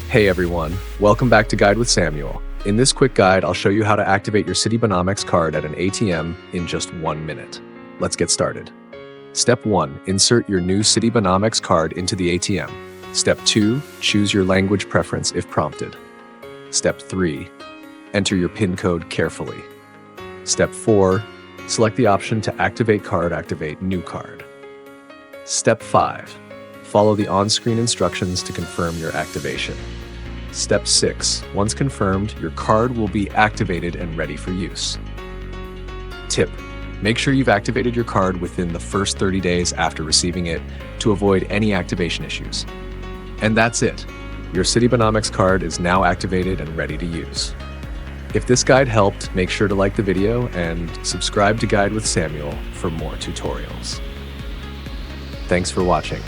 Hey everyone, welcome back to Guide with Samuel. In this quick guide, I'll show you how to activate your Citibanamex card at an ATM in just 1 minute. Let's get started. Step 1. Insert your new Citibanamex card into the ATM. Step 2. Choose your language preference if prompted. Step 3. Enter your PIN code carefully. Step 4. Select the option to activate card, activate new card. Step 5. Follow the on-screen instructions to confirm your activation. Step 6. Once confirmed, your card will be activated and ready for use. Tip: make sure you've activated your card within the first 30 days after receiving it to avoid any activation issues. And that's it. Your Citibanamex card is now activated and ready to use. If this guide helped, make sure to like the video and subscribe to Guide with Samuel for more tutorials. Thanks for watching.